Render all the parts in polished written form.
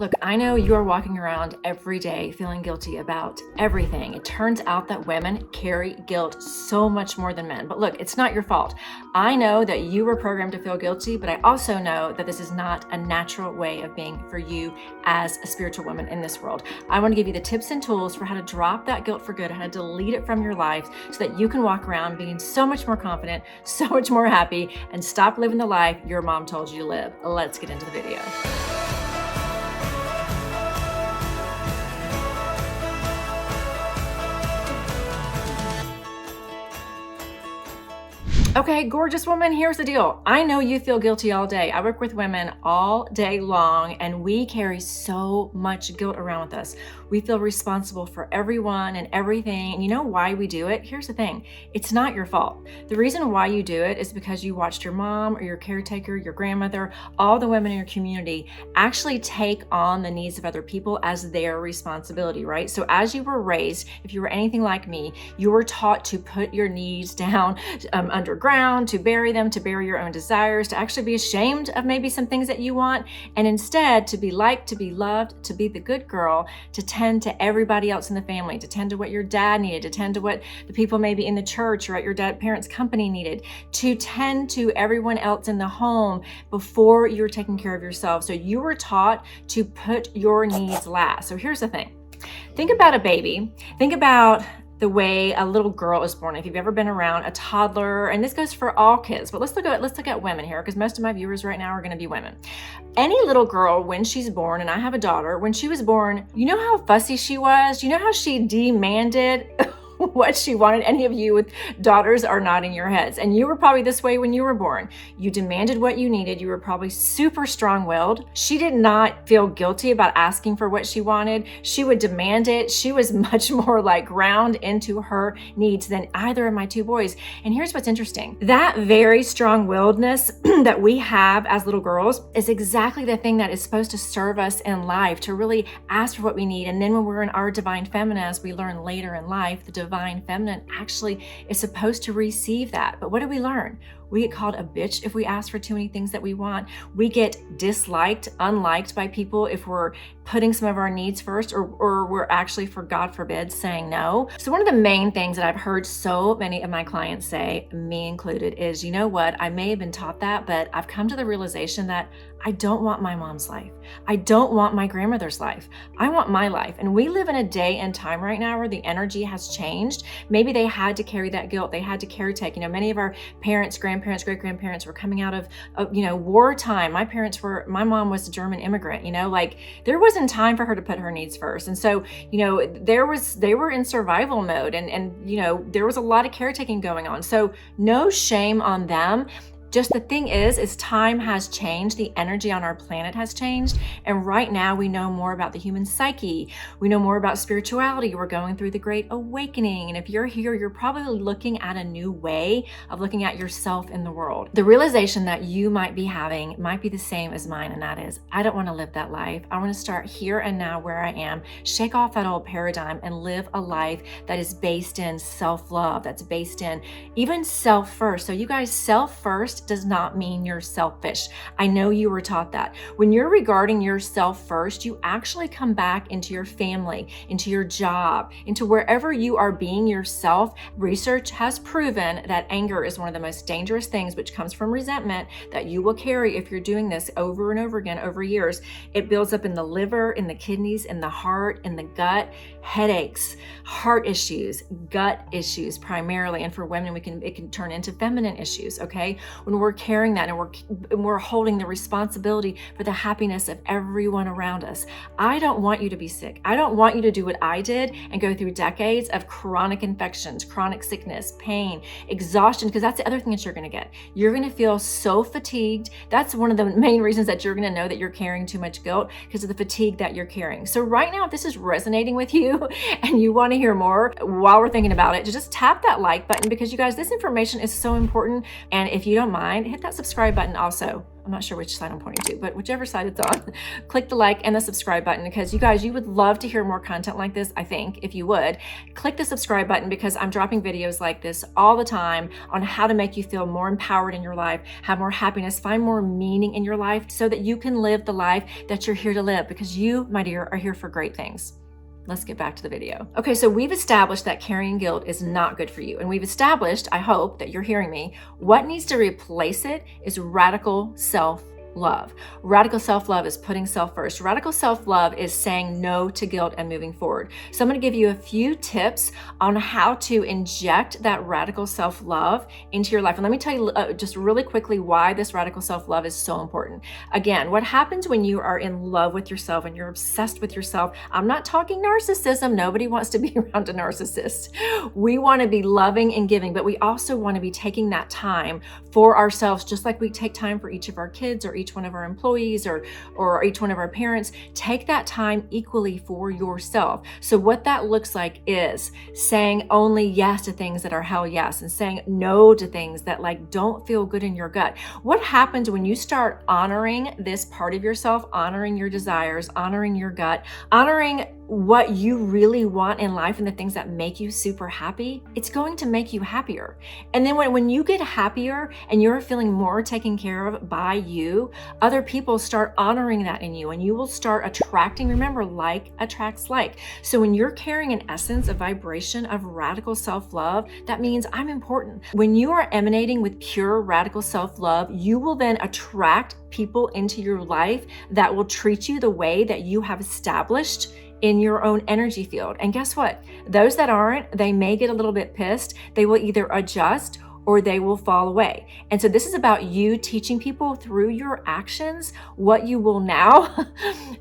Look, I know you are walking around every day feeling guilty about everything. It turns out that women carry guilt so much more than men. But look, it's not your fault. I know that you were programmed to feel guilty, but I also know that this is not a natural way of being for you as a spiritual woman in this world. I want to give you the tips and tools for how to drop that guilt for good, how to delete it from your life so that you can walk around being so much more confident, so much more happy, and stop living the life your mom told you to live. Let's get into the video. Okay, gorgeous woman, here's the deal. I know you feel guilty all day. I work with women all day long, and we carry so much guilt around with us. We feel responsible for everyone and everything. And you know why we do it? Here's the thing. It's not your fault. The reason why you do it is because you watched your mom or your caretaker, your grandmother, all the women in your community actually take on the needs of other people as their responsibility, right? So as you were raised, if you were anything like me, you were taught to put your needs down underground, to bury them, to bury your own desires, to actually be ashamed of maybe some things that you want, and instead to be liked, to be loved, to be the good girl, to tend to everybody else in the family, to tend to what your dad needed, to tend to what the people maybe in the church or at your parents' company needed, to tend to everyone else in the home before you were taking care of yourself. So you were taught to put your needs last. So here's the thing. Think about a baby. Think about the way a little girl is born. If you've ever been around a toddler, and this goes for all kids, but let's look at women here, because most of my viewers right now are going to be women. Any little girl, when she's born, and I have a daughter, when she was born, you know how fussy she was? You know how she demanded what she wanted? Any of you with daughters are nodding your heads. And you were probably this way when you were born. You demanded what you needed. You were probably super strong-willed. She did not feel guilty about asking for what she wanted. She would demand it. She was much more like ground into her needs than either of my two boys. And here's what's interesting. That very strong-willedness that we have as little girls is exactly the thing that is supposed to serve us in life, to really ask for what we need. And then when we're in our divine feminine, as we learn later in life, the divine feminine actually is supposed to receive that. But what do we learn? We get called a bitch if we ask for too many things that we want. We get disliked, unliked by people if we're putting some of our needs first, or we're actually, for God forbid, saying no. So one of the main things that I've heard so many of my clients say, me included, is, you know what, I may have been taught that, but I've come to the realization that I don't want my mom's life. I don't want my grandmother's life. I want my life. And we live in a day and time right now where the energy has changed. Maybe they had to carry that guilt. They had to caretake. You know, many of our parents, grandparents, great-grandparents were coming out of wartime. My mom was a German immigrant, like there wasn't time for her to put her needs first. And so, they were in survival mode, and there was a lot of caretaking going on. So no shame on them. Just the thing is time has changed. The energy on our planet has changed. And right now we know more about the human psyche. We know more about spirituality. We're going through the Great Awakening. And if you're here, you're probably looking at a new way of looking at yourself in the world. The realization that you might be having might be the same as mine. And that is, I don't want to live that life. I want to start here and now where I am, shake off that old paradigm and live a life that is based in self-love, that's based in even self-first. So you guys, self-first does not mean you're selfish. I know you were taught that. When you're regarding yourself first, you actually come back into your family, into your job, into wherever you are being yourself. Research has proven that anger is one of the most dangerous things, which comes from resentment, that you will carry if you're doing this over and over again over years. It builds up in the liver, in the kidneys, in the heart, in the gut, headaches, heart issues, gut issues primarily. And for women, it can turn into feminine issues, okay? When we're carrying that and we're holding the responsibility for the happiness of everyone around us. I don't want you to be sick. I don't want you to do what I did and go through decades of chronic infections, chronic sickness, pain, exhaustion, because that's the other thing that you're going to get. You're going to feel so fatigued. That's one of the main reasons that you're going to know that you're carrying too much guilt, because of the fatigue that you're carrying. So right now, if this is resonating with you and you want to hear more while we're thinking about it, just tap that like button, because you guys, this information is so important. And if you don't mind, hit that subscribe button also. I'm not sure which side I'm pointing to, but whichever side it's on, click the like and the subscribe button, because you guys, you would love to hear more content like this. I think if you would click the subscribe button, because I'm dropping videos like this all the time on how to make you feel more empowered in your life, have more happiness, find more meaning in your life, so that you can live the life that you're here to live, because you, my dear, are here for great things. Let's get back to the video. Okay, so we've established that carrying guilt is not good for you. And we've established, I hope that you're hearing me, what needs to replace it is radical self-love. Radical self-love is putting self first. Radical self-love is saying no to guilt and moving forward. So I'm going to give you a few tips on how to inject that radical self-love into your life. And let me tell you just really quickly why this radical self-love is so important. Again, what happens when you are in love with yourself and you're obsessed with yourself? I'm not talking narcissism. Nobody wants to be around a narcissist. We want to be loving and giving, but we also want to be taking that time for ourselves, just like we take time for each of our kids or each one of our employees or each one of our parents. Take that time equally for yourself. So what that looks like is saying only yes to things that are hell yes, and saying no to things that like don't feel good in your gut. What happens when you start honoring this part of yourself, honoring your desires, honoring your gut, honoring what you really want in life and the things that make you super happy? It's going to make you happier. And then when you get happier and you're feeling more taken care of by you, other people start honoring that in you, and you will start attracting, remember, like attracts like. So when you're carrying an essence, a vibration of radical self-love, that means I'm important. When you are emanating with pure radical self-love, you will then attract people into your life that will treat you the way that you have established in your own energy field. And guess what? Those that aren't, they may get a little bit pissed. They will either adjust or they will fall away. And so this is about you teaching people through your actions what you will now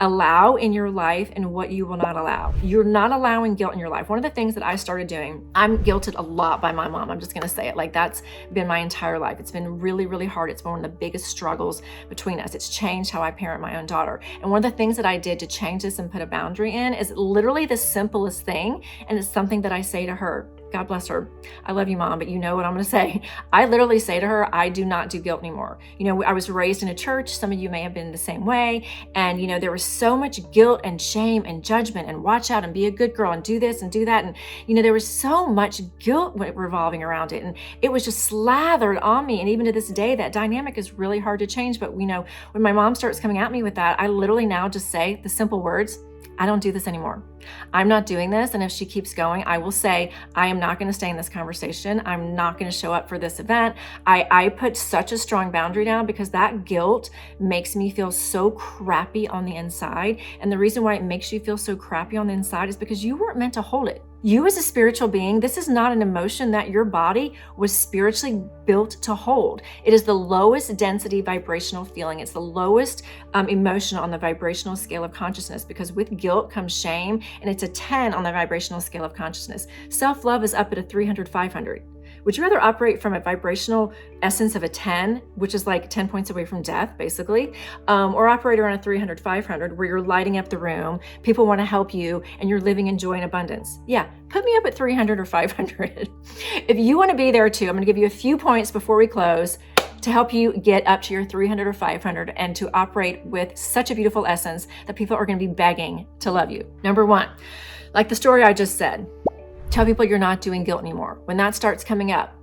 allow in your life and what you will not allow. You're not allowing guilt in your life. One of the things that I started doing, I'm guilted a lot by my mom. I'm just gonna say it. Like, that's been my entire life. It's been really, really hard. It's been one of the biggest struggles between us. It's changed how I parent my own daughter. And one of the things that I did to change this and put a boundary in is literally the simplest thing. And it's something that I say to her. God bless her. I love you, Mom, but you know what I'm going to say. I literally say to her, I do not do guilt anymore. You know, I was raised in a church. Some of you may have been the same way. And, you know, there was so much guilt and shame and judgment and watch out and be a good girl and do this and do that. And, you know, there was so much guilt revolving around it. And it was just slathered on me. And even to this day, that dynamic is really hard to change. But, you know, when my mom starts coming at me with that, I literally now just say the simple words, I don't do this anymore. I'm not doing this. And if she keeps going, I will say, I am not going to stay in this conversation. I'm not going to show up for this event. I put such a strong boundary down because that guilt makes me feel so crappy on the inside. And the reason why it makes you feel so crappy on the inside is because you weren't meant to hold it. You as a spiritual being, this is not an emotion that your body was spiritually built to hold. It is the lowest density vibrational feeling. It's the lowest emotion on the vibrational scale of consciousness, because with guilt comes shame, and it's a 10 on the vibrational scale of consciousness. Self-love is up at a 300, 500. Would you rather operate from a vibrational essence of a 10, which is like 10 points away from death, basically, or operate around a 300, 500, where you're lighting up the room, people want to help you, and you're living in joy and abundance? Yeah, put me up at 300 or 500. If you want to be there too, I'm going to give you a few points before we close to help you get up to your 300 or 500 and to operate with such a beautiful essence that people are going to be begging to love you. Number one, like the story I just said, tell people you're not doing guilt anymore. When that starts coming up,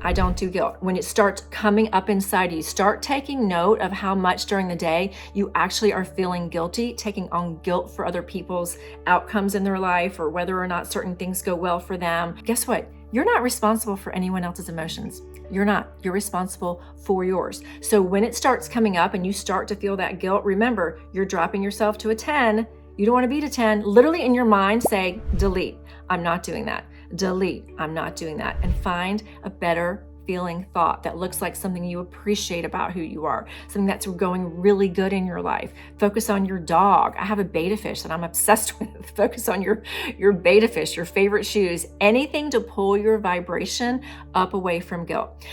I don't do guilt. When it starts coming up inside you, start taking note of how much during the day you actually are feeling guilty, taking on guilt for other people's outcomes in their life or whether or not certain things go well for them. Guess what? You're not responsible for anyone else's emotions. You're not. You're responsible for yours. So when it starts coming up and you start to feel that guilt, remember, you're dropping yourself to a 10. You don't want to be to 10. Literally in your mind, say, delete. I'm not doing that. Delete. I'm not doing that. And find a better feeling thought that looks like something you appreciate about who you are, something that's going really good in your life. Focus on your dog. I have a betta fish that I'm obsessed with. Focus on your betta fish, your favorite shoes, anything to pull your vibration up away from guilt.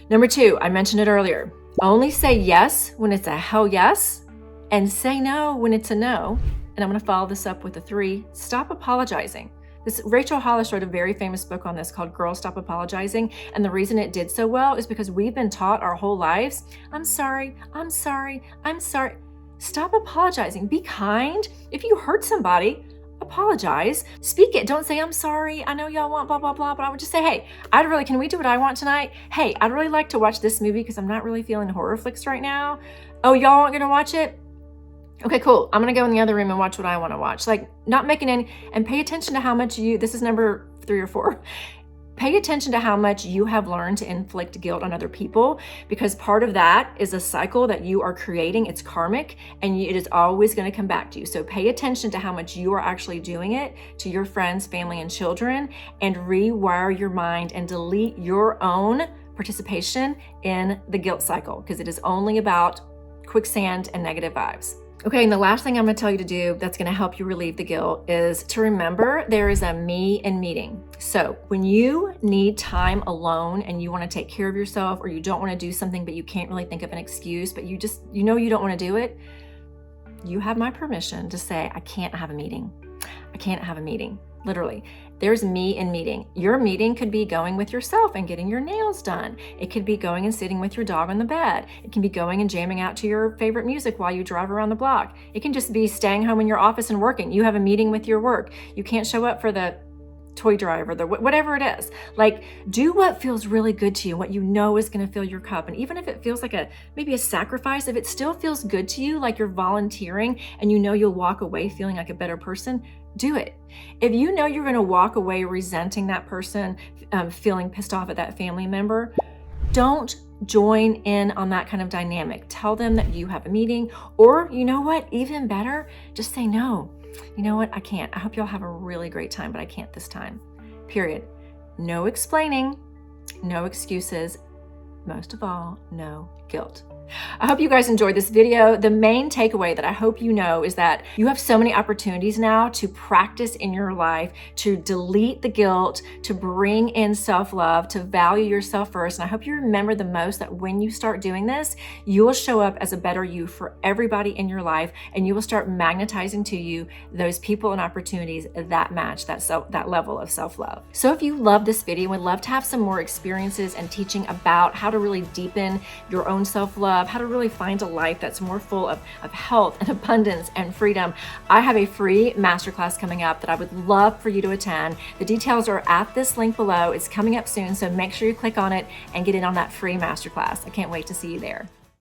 Number two, I mentioned it earlier. Only say yes when it's a hell yes, and say no when it's a no. And I'm going to follow this up with a 3. Stop apologizing. Rachel Hollis wrote a very famous book on this called Girl Stop Apologizing. And the reason it did so well is because we've been taught our whole lives, I'm sorry, I'm sorry, I'm sorry. Stop apologizing. Be kind. If you hurt somebody, apologize. Speak it. Don't say, I'm sorry, I know y'all want blah, blah, blah, but I would just say, hey, can we do what I want tonight? Hey, I'd really like to watch this movie because I'm not really feeling horror flicks right now. Oh, y'all aren't gonna watch it? Okay, cool. I'm gonna go in the other room and watch what I want to watch. Like, not making any, and pay attention to how much this is number 3 or 4. Pay attention to how much you have learned to inflict guilt on other people, because part of that is a cycle that you are creating. It's karmic, and it is always going to come back to you. So pay attention to how much you are actually doing it to your friends, family, and children, and rewire your mind and delete your own participation in the guilt cycle, because it is only about quicksand and negative vibes. Okay, and the last thing I'm going to tell you to do that's going to help you relieve the guilt is to remember there is a me in meeting. So when you need time alone and you want to take care of yourself, or you don't want to do something but you can't really think of an excuse, but you don't want to do it, you have my permission to say, I can't have a meeting. I can't have a meeting. Literally, there's me in meeting. Your meeting could be going with yourself and getting your nails done. It could be going and sitting with your dog on the bed. It can be going and jamming out to your favorite music while you drive around the block. It can just be staying home in your office and working. You have a meeting with your work. You can't show up for the toy drive or whatever it is. Like, do what feels really good to you, what you know is going to fill your cup. And even if it feels like maybe a sacrifice, if it still feels good to you, like you're volunteering and you know you'll walk away feeling like a better person, do it. If you know you're going to walk away resenting that person, feeling pissed off at that family member, don't join in on that kind of dynamic. Tell them that you have a meeting, or you know what, even better, just say no. You know what? I can't. I hope y'all have a really great time, but I can't this time. Period. No explaining, no excuses, most of all, no guilt. I hope you guys enjoyed this video. The main takeaway that I hope you know is that you have so many opportunities now to practice in your life, to delete the guilt, to bring in self-love, to value yourself first. And I hope you remember the most that when you start doing this, you will show up as a better you for everybody in your life, and you will start magnetizing to you those people and opportunities that match that level of self-love. So if you love this video and would love to have some more experiences and teaching about how to really deepen your own self-love, how to really find a life that's more full of health and abundance and freedom, I have a free masterclass coming up that I would love for you to attend. The details are at this link below. It's coming up soon, so make sure you click on it and get in on that free masterclass. I can't wait to see you there.